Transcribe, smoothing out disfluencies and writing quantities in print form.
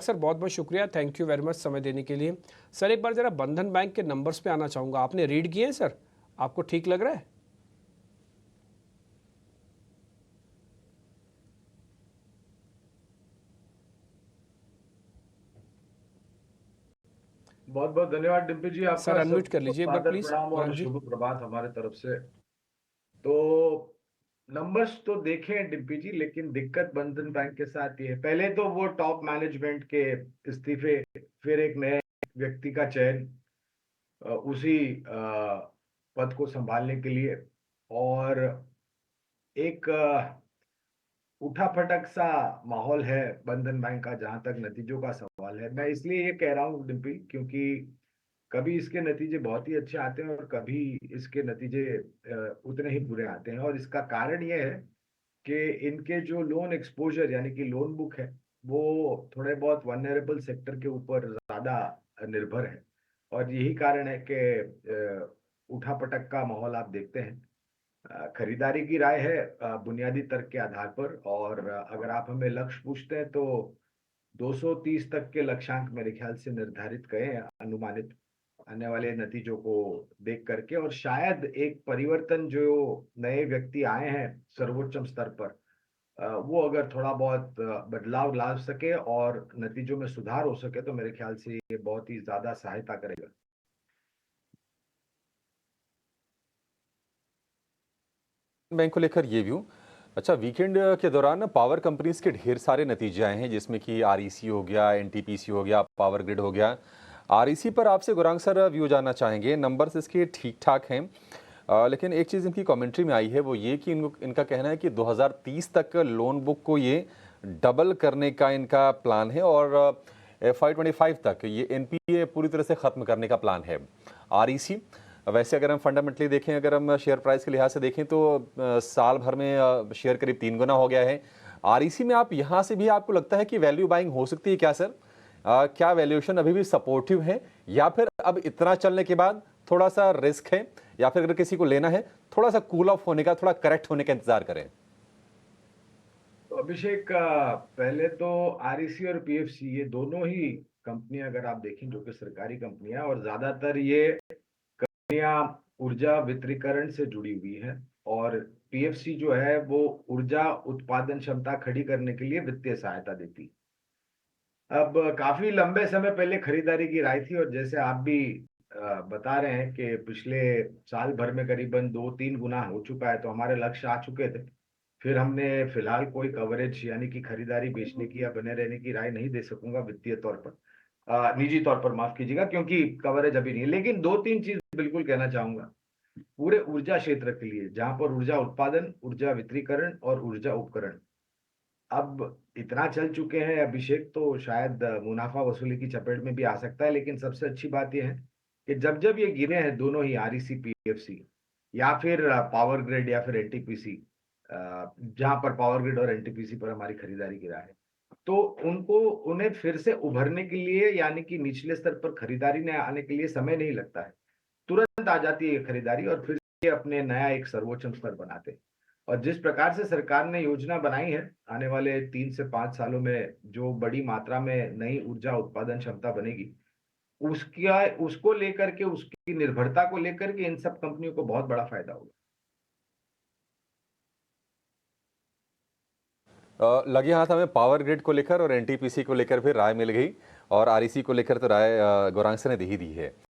Sir बहुत बहुत शुक्रिया, थैंक यू वेरी मच समय देने के लिए। सर एक बार ज़रा बंधन बैंक के नंबर्स पे आना चाहूँगा, आपने रीड किए हैं सर? आपको ठीक लग रहा है? बहुत बहुत धन्यवाद डिम्पी जी, सर आपका अनम्यूट कर सबको लीजिए एक बार सादर प्लीज़, प्रणाम और गौरव जी। शुभ प्रभात हमारे तरफ से। तो नंबर्स तो देखे हैं डिम्पी जी, लेकिन दिक्कत बंधन बैंक के साथ ये है, पहले तो वो टॉप मैनेजमेंट के इस्तीफे, फिर एक नए व्यक्ति का चयन उसी पद को संभालने के लिए, और एक उठा-पटक सा माहौल है बंधन बैंक का जहाँ तक नतीजों का सवाल है। मैं इसलिए ये कह रहा हूँ डिम्पी, क्योंकि कभी इसके नतीजे बहुत ही अच्छे आते हैं और कभी इसके नतीजे उतने ही बुरे आते हैं, और इसका कारण ये है कि इनके जो लोन एक्सपोज़र यानी कि लोन बुक है, वो थोड़े बहुत वल्नरेबल सेक्टर के ऊपर ज़्यादा निर्भर है, और यही कारण है कि उठा-पटक का माहौल आप देखते हैं। खरीदारी की राय है बुनियादी तर्क के आधार पर, और अगर आप हमें लक्ष्य पूछते हैं तो 230 तक के लक्ष्यांक मेरे ख्याल से निर्धारित गए हैं अनुमानित आने वाले नतीजों को देख करके, और शायद एक परिवर्तन जो नए व्यक्ति आए हैं सर्वोच्च स्तर पर, वो अगर थोड़ा बहुत बदलाव ला सके और नतीजों में सुधार हो सके तो मेरे ख्याल से ये बहुत ही ज्यादा सहायता करेगा। बैंक को लेकर ये व्यू। अच्छा, वीकेंड के दौरान ना पावर कंपनीज के ढेर सारे नतीजे आए हैं, जिसमें कि आरईसी हो गया, एनटीपीसी हो गया, पावर ग्रिड हो गया। आरईसी पर आपसे गुरांग सर व्यू जानना चाहेंगे। नंबर्स इसके ठीक ठाक हैं, लेकिन एक चीज़ इनकी कमेंट्री में आई है वो ये कि इनका कहना है कि 2030 तक लोन बुक को ये डबल करने का इनका प्लान है, और FY25 तक ये एनपीए पूरी तरह से ख़त्म करने का प्लान है। आरईसी वैसे अगर हम फंडामेंटली देखें, अगर हम शेयर प्राइस के लिहाज से देखें तो साल भर में शेयर करीब 3 गुना हो गया है। आरईसी में आप यहाँ से भी आपको लगता है कि वैल्यू बाइंग हो सकती है क्या सर? क्या वैल्यूएशन अभी भी सपोर्टिव है, या फिर अब इतना चलने के बाद थोड़ा सा रिस्क है, या फिर अगर किसी को लेना है थोड़ा सा कूल ऑफ होने का, थोड़ा करेक्ट होने का इंतजार करें? तो अभिषेक, पहले तो आरईसी और पीएफसी ये दोनों ही कंपनियां अगर आप देखें जो कि सरकारी कंपनियां, और ज्यादातर ये कंपनियां ऊर्जा वितरीकरण से जुड़ी हुई है, और पीएफसी जो है वो ऊर्जा उत्पादन क्षमता खड़ी करने के लिए वित्तीय सहायता देती। अब काफी लंबे समय पहले खरीदारी की राय थी, और जैसे आप भी बता रहे हैं कि पिछले साल भर में करीबन 2-3 गुना हो चुका है, तो हमारे लक्ष्य आ चुके थे। फिर हमने फिलहाल कोई कवरेज यानी कि खरीदारी बेचने की या बने रहने की राय नहीं दे सकूंगा वित्तीय तौर पर, निजी तौर पर माफ कीजिएगा, क्योंकि कवरेज अभी नहीं है। लेकिन 2-3 चीज बिल्कुल कहना चाहूंगा पूरे ऊर्जा क्षेत्र के लिए, जहां पर ऊर्जा उत्पादन, ऊर्जा वितरीकरण और ऊर्जा उपकरण अब इतना चल चुके हैं अभिषेक, तो शायद मुनाफा वसूली की चपेट में भी आ सकता है। लेकिन सबसे अच्छी बात यह है कि जब जब ये गिरे हैं दोनों ही, आरईसी पीएफसी या फिर पावर ग्रिड या फिर एनटीपीसी, जहां पर पावर ग्रिड और एनटीपीसी पर हमारी खरीदारी गिरा है, तो उनको उन्हें फिर से उभरने के लिए यानी कि निचले स्तर पर खरीदारी ने आने के लिए समय नहीं लगता है, तुरंत आ जाती है ये खरीदारी, और फिर से अपने नया एक सर्वोच्च स्तर बनाते हैं। और जिस प्रकार से सरकार ने योजना बनाई है, आने वाले 3 से 5 सालों में जो बड़ी मात्रा में नई ऊर्जा उत्पादन क्षमता बनेगी, उसका उसको लेकर के, उसकी निर्भरता को लेकर के इन सब कंपनियों को बहुत बड़ा फायदा होगा। लगे हाथ हमें पावर ग्रिड को लेकर और एनटीपीसी को लेकर फिर राय मिल गई, और आरईसी को लेकर तो राय गौरांग सर ने दे ही दी है।